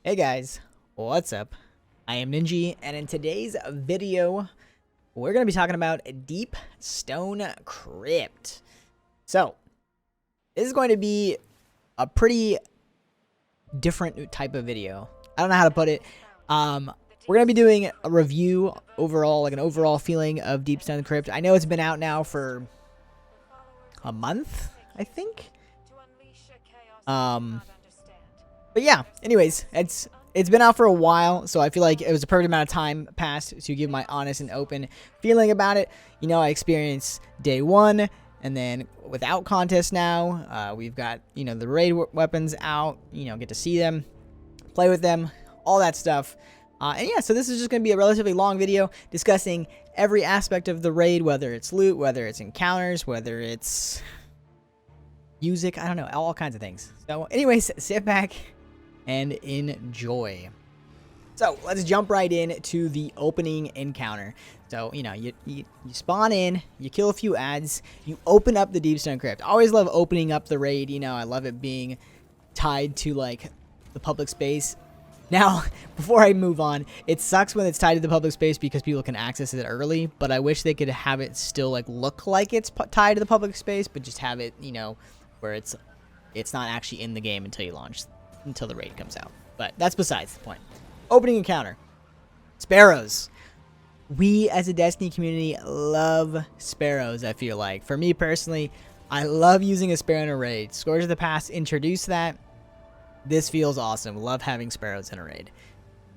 Hey guys, what's up? I am Ninja, and in today's video, we're going to be talking about Deep Stone Crypt. So, this is going to be a pretty different type of video. I don't know how to put it. We're going to be doing a review overall, like an overall feeling of Deep Stone Crypt. I know it's been out now for a month, I think. But yeah, anyways, it's been out for a while, so I feel like it was a perfect amount of time passed to give my honest and open feeling about it. You know, I experienced day one, and then without contest now, we've got, you know, the raid weapons out, you know, get to see them, play with them, all that stuff. And yeah, so this is just going to be a relatively long video discussing every aspect of the raid, whether it's loot, whether it's encounters, whether it's music, I don't know, all kinds of things. So anyways, sit back and enjoy. So let's jump right in to the opening encounter. So, you know, you spawn in, you kill a few ads, you open up the Deep Stone Crypt. I always love opening up the raid, you know, I love it being tied to, like, the public space. Now, before I move on, it sucks when it's tied to the public space because people can access it early, but I wish they could have it still, like, look like it's tied to the public space, but just have it, you know, where it's not actually in the game until you launch, until the raid comes out. But that's besides the point. Opening encounter. Sparrows. We as a Destiny community love sparrows, I feel like. For me personally, I love using a sparrow in a raid. Scourge of the Past introduced that. This feels awesome. Love having sparrows in a raid.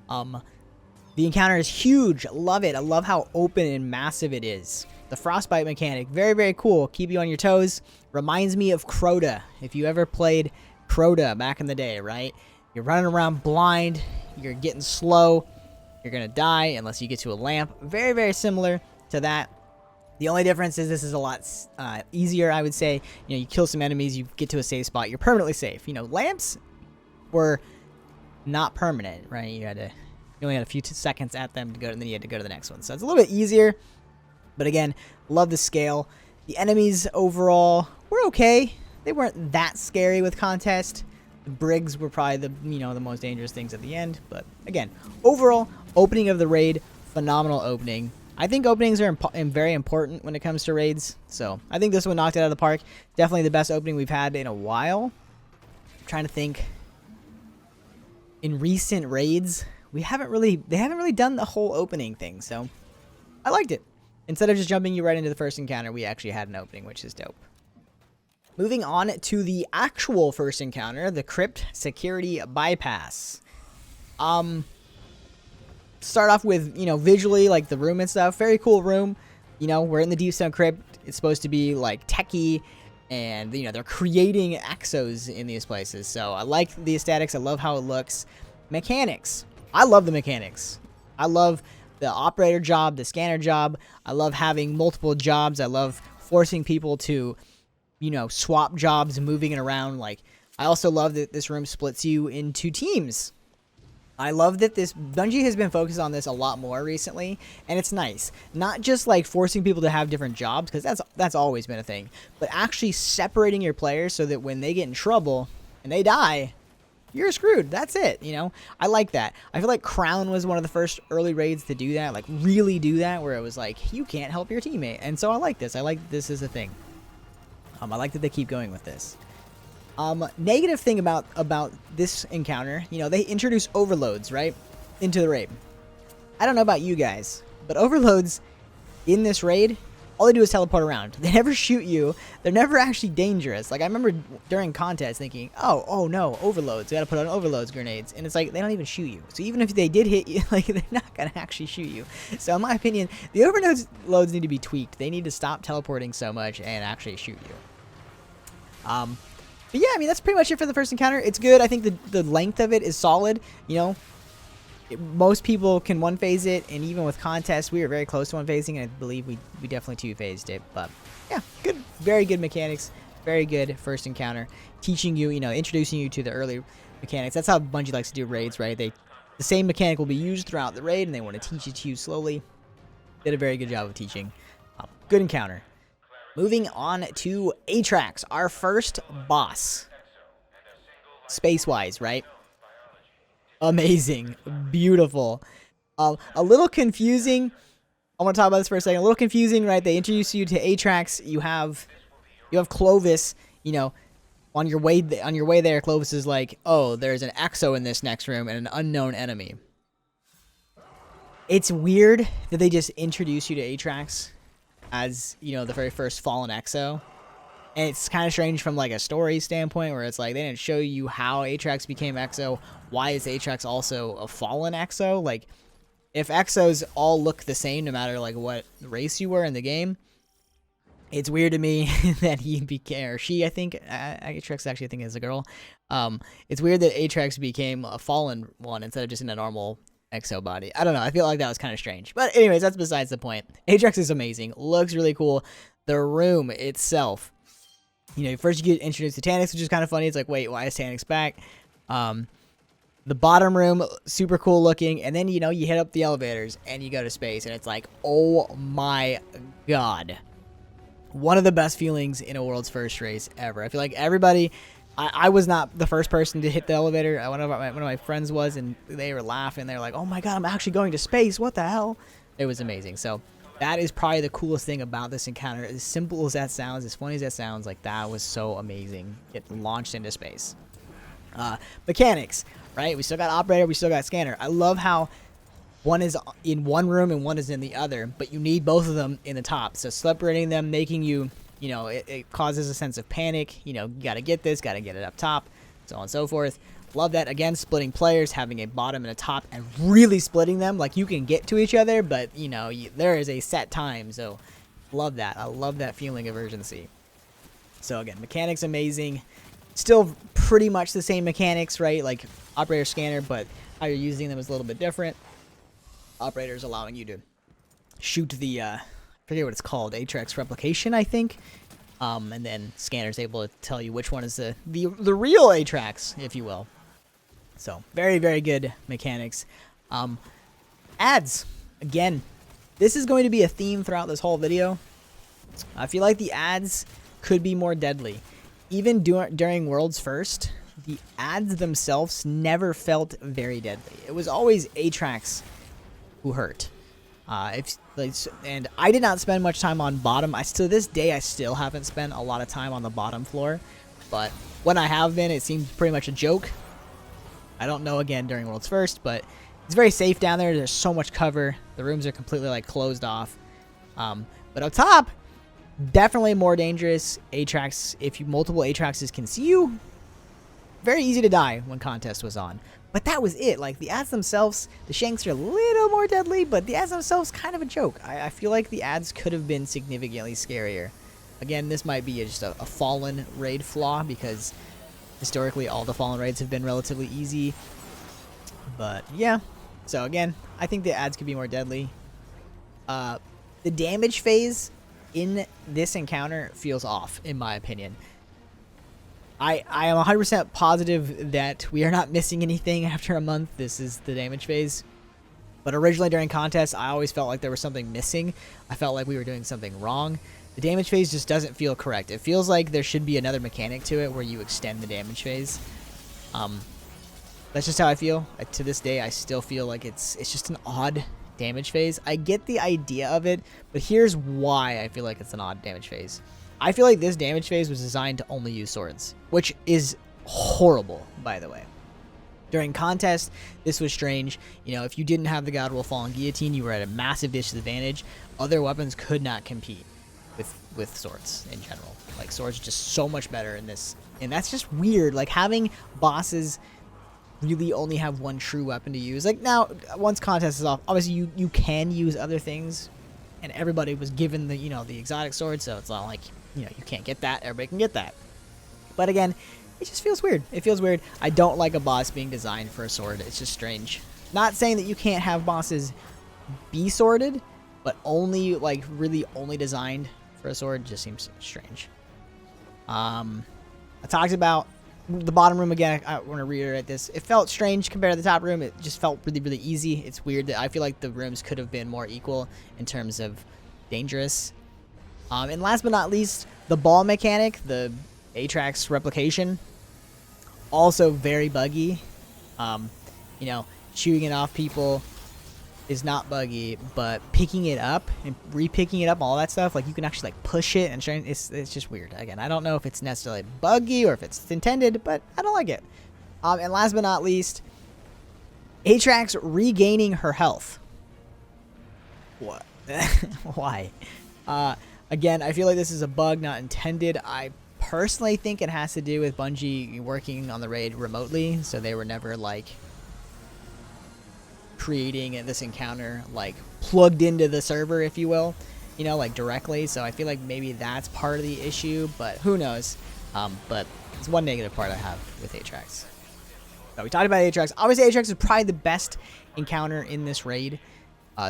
The encounter is huge. Love it. I love how open and massive it is. The frostbite mechanic, very, very cool. Keep you on your toes. Reminds me of Crota. If you ever played Crota back in the day, right? You're running around blind. You're getting slow. You're going to die unless you get to a lamp. Very, very similar to that. The only difference is this is a lot easier, I would say. You know, you kill some enemies, you get to a safe spot, you're permanently safe. You know, lamps were not permanent, right? You only had a few seconds at them to go, and then you had to go to the next one. So it's a little bit easier. But again, love the scale. The enemies overall were okay. They weren't that scary with contest. The Briggs were probably the most dangerous things at the end. But again, overall, opening of the raid, phenomenal opening. I think openings are very important when it comes to raids. So I think this one knocked it out of the park. Definitely the best opening we've had in a while. I'm trying to think. In recent raids, they haven't really done the whole opening thing. So I liked it. Instead of just jumping you right into the first encounter, we actually had an opening, which is dope. Moving on to the actual first encounter, the Crypt Security Bypass. Start off with, you know, visually, like the room and stuff. Very cool room. You know, we're in the Deep Stone Crypt. It's supposed to be, like, techie. And, you know, they're creating exos in these places. So I like the aesthetics. I love how it looks. Mechanics. I love the mechanics. I love the operator job, the scanner job. I love having multiple jobs. I love forcing people to, you know, swap jobs, moving it around. Like, I also love that this room splits you into teams. I love that Bungie has been focused on this a lot more recently, and it's nice. Not just like forcing people to have different jobs, because that's always been a thing, but actually separating your players so that when they get in trouble and they die, you're screwed. That's it, you know? I like that. I feel like Crown was one of the first early raids to do that, like really do that, where it was like, you can't help your teammate. And so I like this. I like this as a thing. I like that they keep going with this. Negative thing about this encounter, you know, they introduce overloads, right, into the raid. I don't know about you guys, but overloads in this raid, all they do is teleport around. They never shoot you. They're never actually dangerous. Like, I remember during contests thinking, oh no, overloads. We gotta put on overloads grenades. And it's like, they don't even shoot you. So even if they did hit you, like, they're not gonna actually shoot you. So in my opinion, the overloads need to be tweaked. They need to stop teleporting so much and actually shoot you. But yeah, I mean, that's pretty much it for the first encounter. It's good. I think the length of it is solid. You know, most people can one-phase it, and even with contests, we were very close to one-phasing, and I believe we definitely two-phased it. But yeah, good, very good mechanics, very good first encounter, teaching you, you know, introducing you to the early mechanics. That's how Bungie likes to do raids, right? The same mechanic will be used throughout the raid, and they want to teach it to you slowly. Did a very good job of teaching. Good encounter. Moving on to Atrax, our first boss. Space-wise, right? Amazing. Beautiful. A little confusing. I want to talk about this for a second. A little confusing, right? They introduce you to Atrax. You have Clovis, you know, on your way there. Clovis is like, oh, there's an Exo in this next room and an unknown enemy. It's weird that they just introduce you to Atrax as, you know, the very first fallen Exo. And it's kind of strange from like a story standpoint where it's like they didn't show you how Atrax became Exo. Why is Atrax also a fallen Exo? Like, if Exos all look the same no matter like what race you were in the game, it's weird to me that he became, or she, I think, Atrax actually I think is a girl. It's weird that Atrax became a fallen one instead of just in a normal Exo body. I don't know. I feel like that was kind of strange. But anyways, that's besides the point. Atrax is amazing. Looks really cool. The room itself. You know, first you get introduced to Tannis, which is kind of funny. It's like, wait, why is Tannis back? The bottom room, super cool looking. And then, you know, you hit up the elevators and you go to space. And it's like, oh my god. One of the best feelings in a world's first race ever. I feel like everybody... I was not the first person to hit the elevator. One of my friends was, and they were laughing. They were like, oh my god, I'm actually going to space. What the hell? It was amazing. So that is probably the coolest thing about this encounter. As simple as that sounds, as funny as that sounds, like that was so amazing. It launched into space. Mechanics, right? We still got operator, we still got scanner. I love how one is in one room and one is in the other, but you need both of them in the top. So separating them, making you, you know, it causes a sense of panic. You know, you got to get this, got to get it up top, so on and so forth. Love that. Again, splitting players, having a bottom and a top, and really splitting them. Like, you can get to each other, but, you know, there is a set time. So, love that. I love that feeling of urgency. So, again, mechanics amazing. Still pretty much the same mechanics, right? Like, operator, scanner, but how you're using them is a little bit different. Operator's allowing you to shoot the, I forget what it's called, Atrax replication, I think. And then scanner's able to tell you which one is the real Atrax, if you will. So, very, very good mechanics. Ads. Again, this is going to be a theme throughout this whole video. I feel like the ads could be more deadly. Even during World's First, the ads themselves never felt very deadly. It was always Atrax who hurt. And I did not spend much time on bottom. To this day, I still haven't spent a lot of time on the bottom floor. But when I have been, it seems pretty much a joke. I don't know again during World's First, but it's very safe down there. There's so much cover. The rooms are completely like closed off. But up top, definitely more dangerous. Atrax, if multiple Atraxes can see you, very easy to die when contest was on. But that was it. Like, the ads themselves, the shanks are a little more deadly, but the ads themselves kind of a joke. I feel like the ads could have been significantly scarier. Again, this might be just a fallen raid flaw, because historically all the fallen raids have been relatively easy. But yeah, so again, I think the ads could be more deadly. The damage phase in this encounter feels off, in my opinion. I am 100% positive that we are not missing anything after a month. This is the damage phase. But originally during contests, I always felt like there was something missing. I felt like we were doing something wrong. The damage phase just doesn't feel correct. It feels like there should be another mechanic to it where you extend the damage phase. That's just how I feel. To this day, I still feel like it's just an odd damage phase. I get the idea of it, but here's why I feel like it's an odd damage phase. I feel like this damage phase was designed to only use swords, which is horrible, by the way. During contest, this was strange. You know, if you didn't have the God Will Fall and Guillotine, you were at a massive disadvantage. Other weapons could not compete with swords in general. Like, swords are just so much better in this. And that's just weird. Like, having bosses really only have one true weapon to use. Like, now, once contest is off, obviously you can use other things. And everybody was given the, you know, the exotic sword, so it's not like, you know, you can't get that. Everybody can get that. But again, it just feels weird. It feels weird. I don't like a boss being designed for a sword. It's just strange. Not saying that you can't have bosses be sworded, but only, like, really only designed for a sword just seems strange. I talked about the bottom room again. I want to reiterate this. It felt strange compared to the top room. It just felt really, really easy. It's weird that I feel like the rooms could have been more equal in terms of dangerous. And last but not least, the ball mechanic, the Atrax replication, also very buggy. you know, shooting it off people is not buggy, but picking it up and re-picking it up, all that stuff, like you can actually like push it and it's just weird. Again, I don't know if it's necessarily buggy or if it's intended, but I don't like it. And last but not least, Atrax regaining her health. What? Why? Again, I feel like this is a bug, not intended. I personally think it has to do with Bungie working on the raid remotely, so they were never like creating this encounter like plugged into the server, if you will, you know, like directly. So I feel like maybe that's part of the issue, but who knows. But it's one negative part I have with Atrax. So we talked about Atrax. Obviously, Atrax is probably the best encounter in this raid,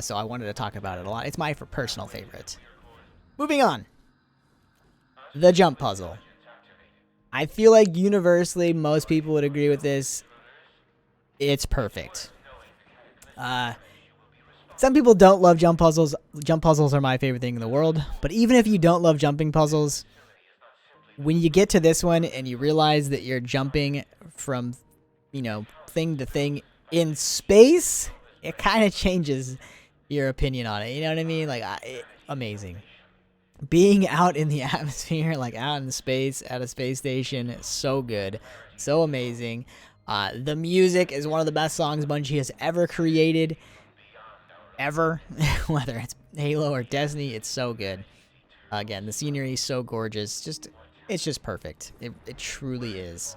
so I wanted to talk about it a lot. It's my personal favorite. Moving on. The jump puzzle. I feel like universally most people would agree with this. It's perfect. Some people don't love jump puzzles. Jump puzzles are my favorite thing in the world. But even if you don't love jumping puzzles, when you get to this one and you realize that you're jumping from, you know, thing to thing in space, it kind of changes your opinion on it. You know what I mean? Like, amazing. Being out in the atmosphere, like out in space at a space station, so good, so amazing. The music is one of the best songs Bungie has ever created, ever. Whether it's Halo or Destiny, it's so good. Again, the scenery is so gorgeous. It's just perfect. It truly is.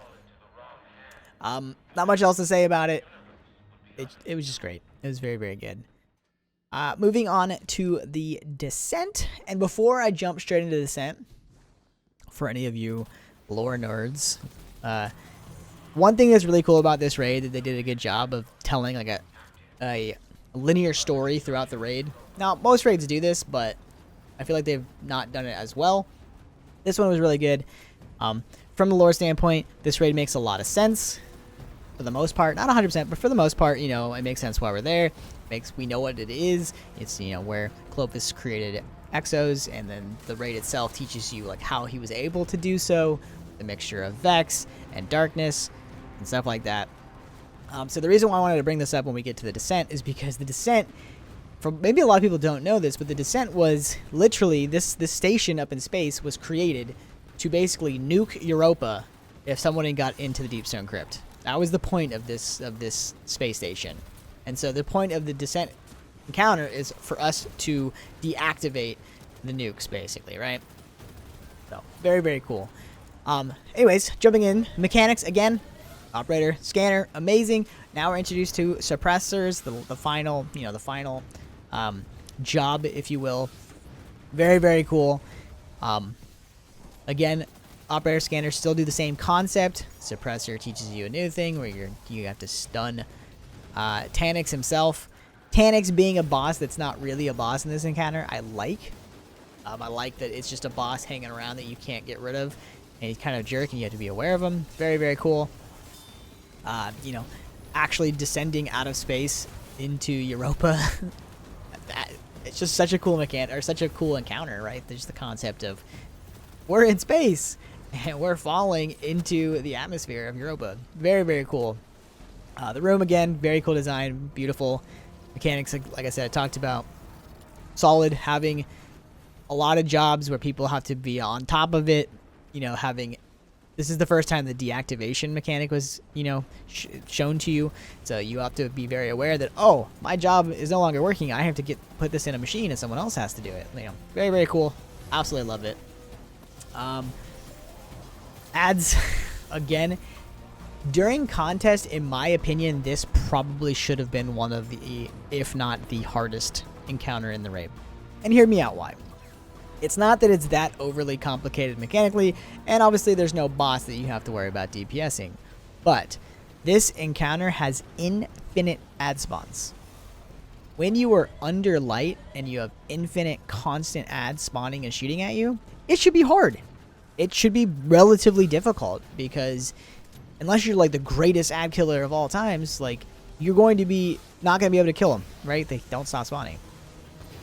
Not much else to say about it. It was just great. It was very, very good. Moving on to the Descent. And before I jump straight into Descent, for any of you lore nerds, one thing that's really cool about this raid that they did a good job of telling like a linear story throughout the raid. Now, most raids do this, but I feel like they've not done it as well. This one was really good. From the lore standpoint, this raid makes a lot of sense. For the most part, not 100%, but for the most part, you know, it makes sense why we're there. We know what it is. It's, you know, where Clovis created Exos, and then the raid itself teaches you like how he was able to do so, the mixture of Vex and Darkness and stuff like that. So the reason why I wanted to bring this up when we get to the Descent is because the Descent, maybe a lot of people don't know this, but the Descent was literally this station up in space was created to basically nuke Europa if someone got into the Deepstone Crypt. That was the point of this space station. And so the point of the Descent encounter is for us to deactivate the nukes, basically, right? So, very, very cool. Anyways, jumping in. Mechanics, again. Operator, scanner, amazing. Now we're introduced to suppressors, the final, you know, the final job, if you will. Very, very cool. Again, operator, scanner still do the same concept. Suppressor teaches you a new thing where you have to stun Tannis himself. Tannis being a boss that's not really a boss in this encounter, I like. I like that it's just a boss hanging around that you can't get rid of. And he's kind of a jerk and you have to be aware of him. Very, very cool. You know, actually descending out of space into Europa. It's just such a cool mechanic, or such a cool encounter, right? There's the concept of we're in space and we're falling into the atmosphere of Europa. Very, very cool. The room, again, very cool design, beautiful mechanics. Like I said, I talked about solid, having a lot of jobs where people have to be on top of it. You know, this is the first time the deactivation mechanic was, you know, shown to you. So you have to be very aware that, oh, my job is no longer working. I have to put this in a machine and someone else has to do it. You know, very, very cool. Absolutely love it. Ads, again, during contest, in my opinion, this probably should have been one of the, if not the hardest encounter in the raid. And hear me out why. It's not that it's that overly complicated mechanically, and obviously there's no boss that you have to worry about DPSing. But this encounter has infinite ad spawns. When you are under light and you have infinite constant ads spawning and shooting at you, it should be hard. It should be relatively difficult because unless you're like the greatest ad killer of all times, like you're going to be not going to be able to kill them, right? They don't stop spawning.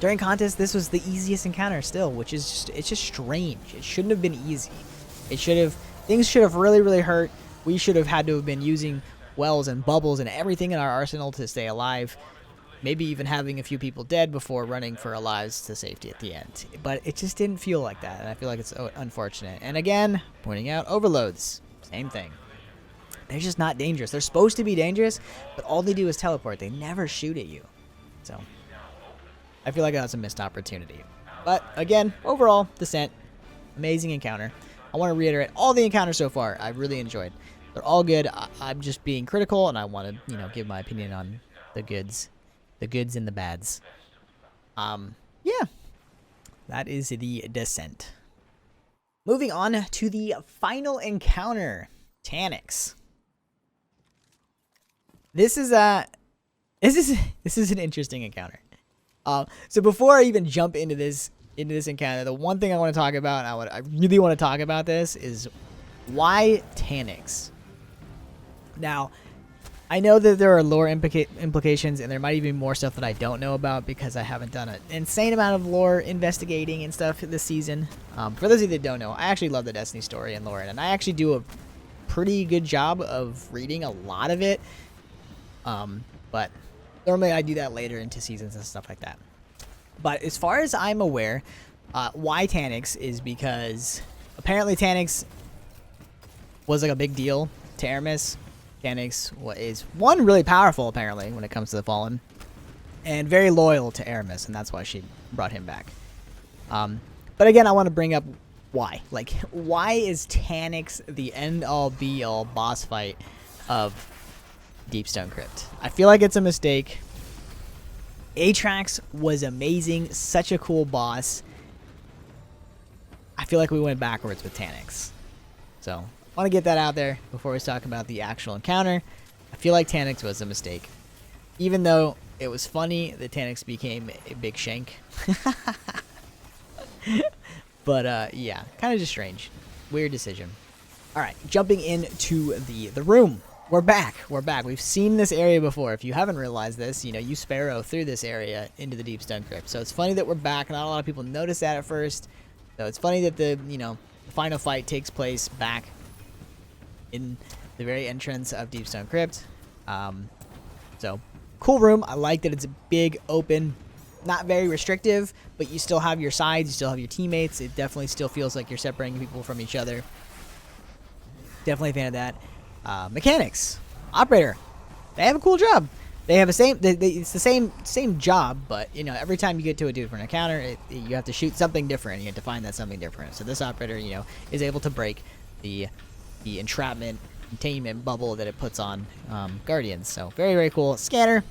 During contest, this was the easiest encounter still, which is just, it's just strange. It shouldn't have been easy. Things should have really, really hurt. We should have had to have been using wells and bubbles and everything in our arsenal to stay alive. Maybe even having a few people dead before running for our lives to safety at the end. But it just didn't feel like that, and I feel like it's unfortunate. And again, pointing out overloads. Same thing. They're just not dangerous. They're supposed to be dangerous, but all they do is teleport. They never shoot at you. So, I feel like that's a missed opportunity. But, again, overall, Descent, amazing encounter. I want to reiterate, all the encounters so far, I really enjoyed. They're all good. I'm just being critical, and I want to, give my opinion on the goods. The goods and the bads. Yeah. That is the Descent. Moving on to the final encounter. Tannis. This is an interesting encounter. So before I even jump into this encounter, the one thing I want to talk about, and I really want to talk about this, is why Tannis. Now, I know that there are lore implications, and there might even be more stuff that I don't know about because I haven't done an insane amount of lore investigating and stuff this season. For those of you that don't know, I actually love the Destiny story and lore, and I actually do a pretty good job of reading a lot of it. But normally I do that later into seasons and stuff like that. But as far as I'm aware, why Tannis is because apparently Tannis was like a big deal to Aramis. Tannis is one really powerful apparently when it comes to the Fallen, and very loyal to Aramis, and that's why she brought him back. But again, I want to bring up why. Like, why is Tannis the end-all be-all boss fight of Deepstone Crypt? I feel like it's a mistake. Atrax was amazing, such a cool boss. I feel like we went backwards with Tannis. So, I want to get that out there before we talk about the actual encounter. I feel like Tannis was a mistake. Even though it was funny that Tannis became a big shank. But, yeah, kind of just strange. Weird decision. Alright, jumping into the room. We're back. We've seen this area before. If you haven't realized this, you sparrow through this area into the Deepstone Crypt. So it's funny that we're back. Not a lot of people notice that at first. So it's funny that the final fight takes place back in the very entrance of Deepstone Crypt. So, cool room. I like that it's big, open, not very restrictive, but you still have your sides, you still have your teammates. It definitely still feels like you're separating people from each other. Definitely a fan of that. Mechanics. Operator. They have a cool job. They have it's the same job, but, every time you get to a different encounter, you have to shoot something different. You have to find that something different. So this operator, is able to break the entrapment, containment bubble that it puts on Guardians. So very, very cool. Scanner,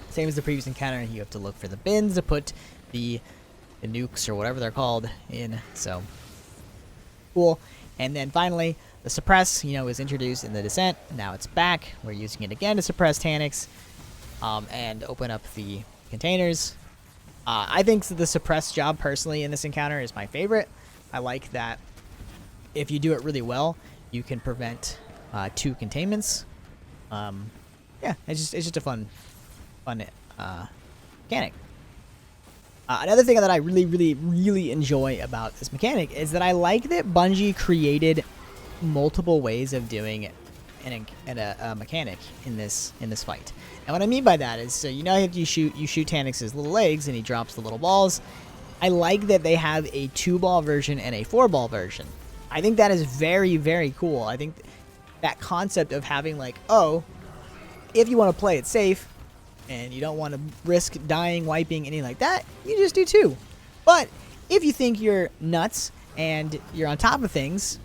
same as the previous encounter. You have to look for the bins to put the nukes or whatever they're called in. So cool. And then finally, the suppress, was introduced in the Descent. Now it's back. We're using it again to suppress Tannis and open up the containers. I think the suppress job personally in this encounter is my favorite. I like that if you do it really well, you can prevent 2 containments. Yeah, it's just a fun mechanic. Another thing that I really enjoy about this mechanic is that I like that Bungie created multiple ways of doing a mechanic in this fight. And what I mean by that is, so if you shoot Tannis's little legs and he drops the little balls. I like that they have a 2-ball version and a 4-ball version. I think that is very, very cool. I think that concept of having if you want to play it safe and you don't want to risk dying, wiping, anything like that, you just do 2. But if you think you're nuts and you're on top of things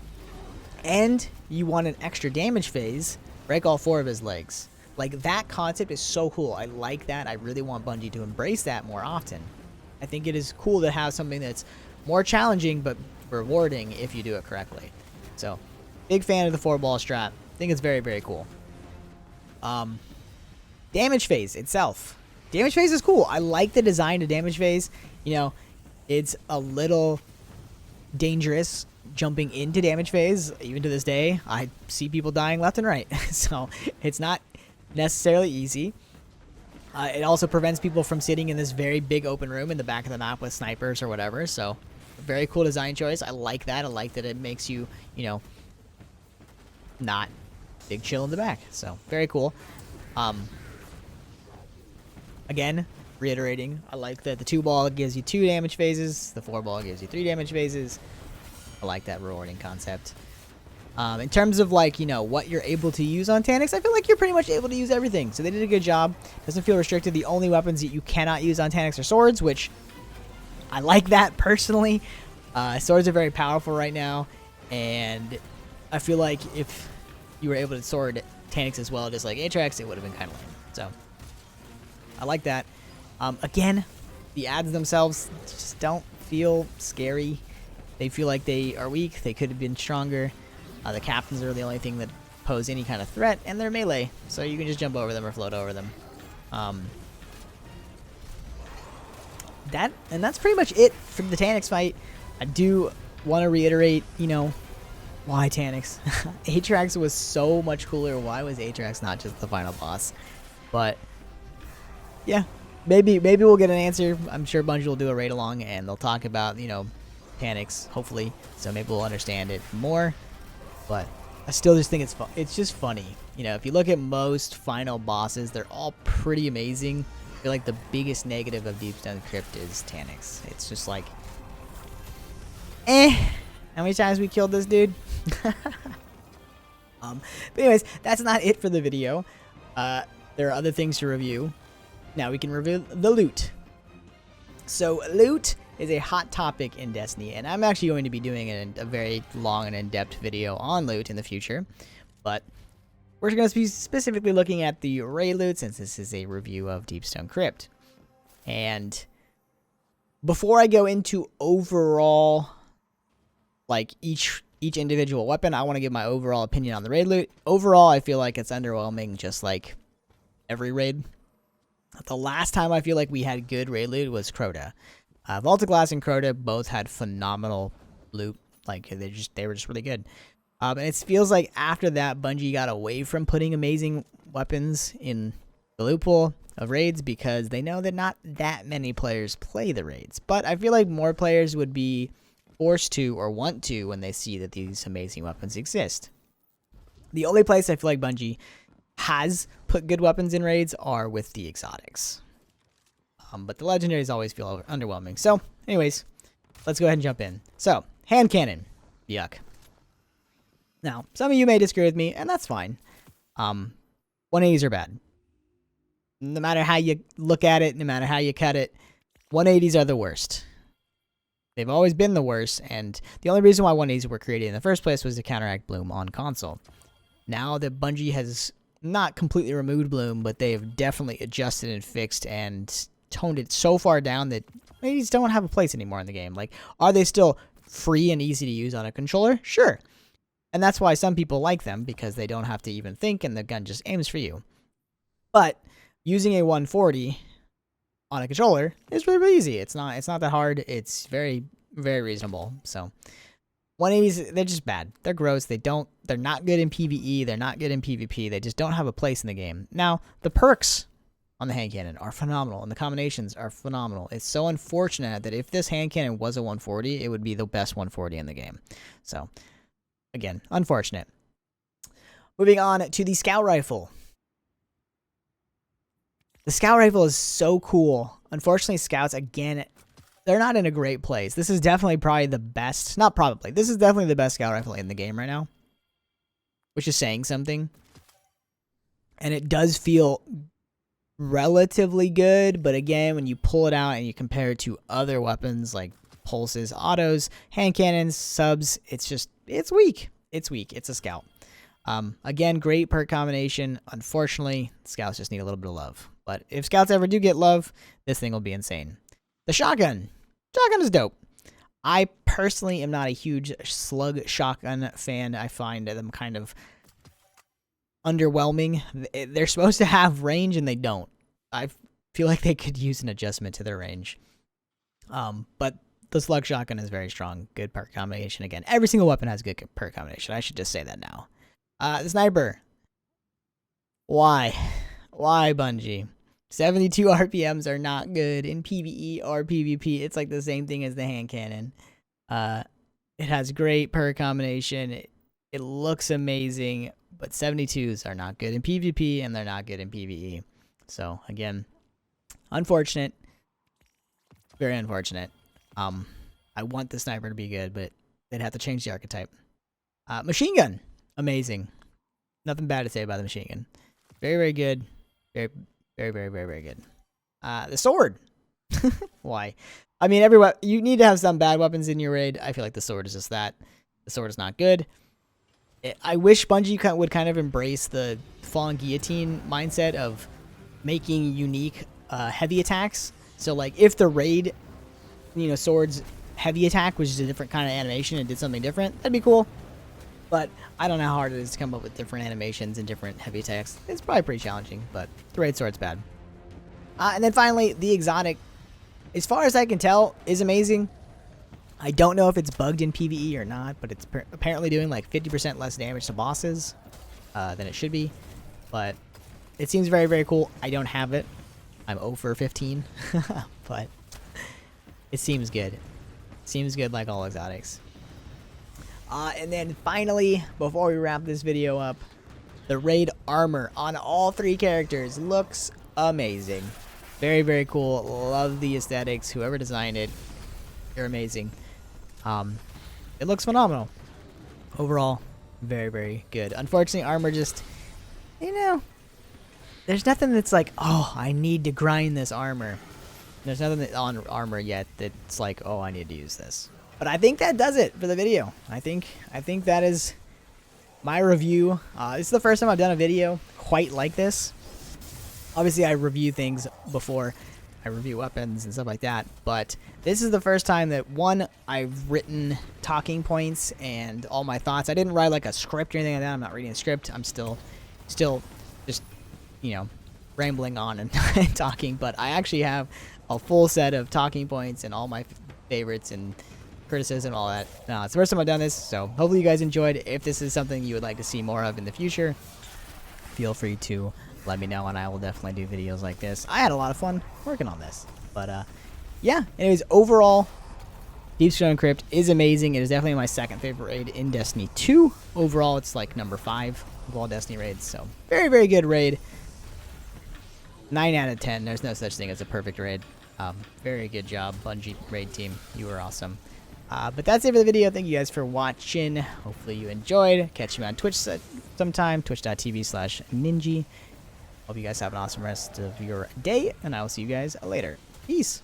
and you want an extra damage phase, break all 4 of his legs. Like, that concept is so cool. I like that. I really want Bungie to embrace that more often. I think it is cool to have something that's more challenging but rewarding if you do it correctly. So, big fan of the 4-ball strat. I think it's very, very cool. Damage phase itself. Damage phase is cool. I like the design of damage phase. It's a little dangerous jumping into damage phase. Even to this day, I see people dying left and right. So, it's not necessarily easy. It also prevents people from sitting in this very big open room in the back of the map with snipers or whatever. So, very cool design choice. I like that. I like that it makes you, not big chill in the back. So very cool. Again, reiterating, I like that the 2-ball gives you 2 damage phases, the 4-ball gives you 3 damage phases. I like that rewarding concept. In terms of, like, you know, what you're able to use on Tannis, I feel like you're pretty much able to use everything. So they did a good job. Doesn't feel restricted. The only weapons that you cannot use on Tannis are swords, which I like that personally. Swords are very powerful right now, and I feel like if you were able to sword Tannis as well, just like Atrax, it would have been kind of lame. So I like that. Again, the ads themselves just don't feel scary. They feel like they are weak. They could have been stronger. The captains are the only thing that pose any kind of threat, and they're melee, so you can just jump over them or float over them. That's pretty much it for the Tannis fight. I do want to reiterate, you know, why Tannis? Atrax was so much cooler. Why was Atrax not just the final boss? But yeah, maybe we'll get an answer. I'm sure Bungie will do a raid along, and they'll talk about, you know, Tannis, hopefully. So maybe we'll understand it more. But I still just think it's just funny. You know, if you look at most final bosses, they're all pretty amazing. I feel like the biggest negative of Deepstone Crypt is Tannis. It's just like, how many times we killed this dude? But anyways, that's not it for the video. There are other things to review. Now we can review the loot. So loot is a hot topic in Destiny, and I'm actually going to be doing a very long and in-depth video on loot in the future, but we're going to be specifically looking at the raid loot since this is a review of Deepstone Crypt. And before I go into overall, like each individual weapon, I want to give my overall opinion on the raid loot. Overall, I feel like it's underwhelming, just like every raid. The last time I feel like we had good raid loot was Crota. Vault of Glass and Crota both had phenomenal loot. Like, they were just really good. And it feels like after that, Bungie got away from putting amazing weapons in the loot pool of raids because they know that not that many players play the raids. But I feel like more players would be forced to or want to when they see that these amazing weapons exist. The only place I feel like Bungie has put good weapons in raids are with the exotics. But the legendaries always feel underwhelming. So, anyways, let's go ahead and jump in. So, hand cannon. Yuck. Now, some of you may disagree with me, and that's fine. 180s are bad. No matter how you look at it, no matter how you cut it, 180s are the worst. They've always been the worst, and the only reason why 180s were created in the first place was to counteract Bloom on console. Now that Bungie has not completely removed Bloom, but they've definitely adjusted and fixed and toned it so far down that they just don't have a place anymore in the game. Like, are they still free and easy to use on a controller? Sure. And that's why some people like them, because they don't have to even think and the gun just aims for you. But using a 140 on a controller is really, really easy. It's not that hard. It's very, very reasonable. So 180s, they're just bad. They're gross. They're not good in PvE. They're not good in PvP. They just don't have a place in the game. Now, the perks on the hand cannon are phenomenal, and the combinations are phenomenal. It's so unfortunate that if this hand cannon was a 140, it would be the best 140 in the game. So, again, unfortunate. Moving on to the scout rifle. The scout rifle is so cool. Unfortunately, scouts, again, they're not in a great place. This is definitely probably the best, not probably, this is definitely the best scout rifle in the game right now, which is saying something. And it does feel relatively good, but again, when you pull it out and you compare it to other weapons like pulses, autos, hand cannons, subs, it's weak. It's weak. It's a scout. Again, great perk combination. Unfortunately, scouts just need a little bit of love. But if scouts ever do get love, this thing will be insane. The shotgun. Shotgun is dope. I personally am not a huge slug shotgun fan. I find them kind of underwhelming. They're supposed to have range and they don't. I feel like they could use an adjustment to their range. But the slug shotgun is very strong. Good perk combination. Again, every single weapon has good perk combination. I should just say that now. The sniper. Why? Why, Bungie? 72 RPMs are not good in PvE or PvP. It's like the same thing as the hand cannon. It has great perk combination. It looks amazing, but 72s are not good in PvP and they're not good in PvE. So again, unfortunate, very unfortunate. I want the sniper to be good, but they'd have to change the archetype. Machine gun, amazing. Nothing bad to say about the machine gun. Very, very good. Very, very, very, very, very good. The sword. Why? I mean, you need to have some bad weapons in your raid. I feel like the sword is just that. The sword is not good. I wish Bungie would kind of embrace the fallen guillotine mindset of making unique heavy attacks. So, like, if the raid, sword's heavy attack was just a different kind of animation and did something different, that'd be cool. But I don't know how hard it is to come up with different animations and different heavy attacks. It's probably pretty challenging, but the raid sword's bad. And then finally, the exotic, as far as I can tell, is amazing. I don't know if it's bugged in PvE or not, but it's apparently doing like 50% less damage to bosses than it should be. But it seems very, very cool. I don't have it. I'm 0 for 15, but it seems good. Seems good like all exotics. And then finally, before we wrap this video up, the raid armor on all 3 characters looks amazing. Very, very cool. Love the aesthetics. Whoever designed it, you're amazing. It looks phenomenal. Overall, very, very good. Unfortunately, armor just, there's nothing that's like, oh, I need to grind this armor. There's nothing on armor yet that's like, oh, I need to use this. But I think that does it for the video. I think that is my review. This is the first time I've done a video quite like this. Obviously, I review things before. I review weapons and stuff like that. But this is the first time that, one, I've written talking points and all my thoughts. I didn't write like a script or anything like that. I'm not reading a script. I'm still just, rambling on and talking. But I actually have a full set of talking points and all my favorites and criticism, all that. No, it's the first time I've done this, so hopefully you guys enjoyed. If this is something you would like to see more of in the future, feel free to let me know, and I will definitely do videos like this. I had a lot of fun working on this, but yeah. Anyways, overall, Deepstone Crypt is amazing. It is definitely my second favorite raid in Destiny 2. Overall, it's like number 5 of all Destiny raids, so very, very good raid. 9 out of 10. There's no such thing as a perfect raid. Very good job, Bungie raid team. You were awesome. But that's it for the video. Thank you guys for watching. Hopefully you enjoyed. Catch me on Twitch sometime, twitch.tv/ninja. Hope you guys have an awesome rest of your day, and I will see you guys later. Peace.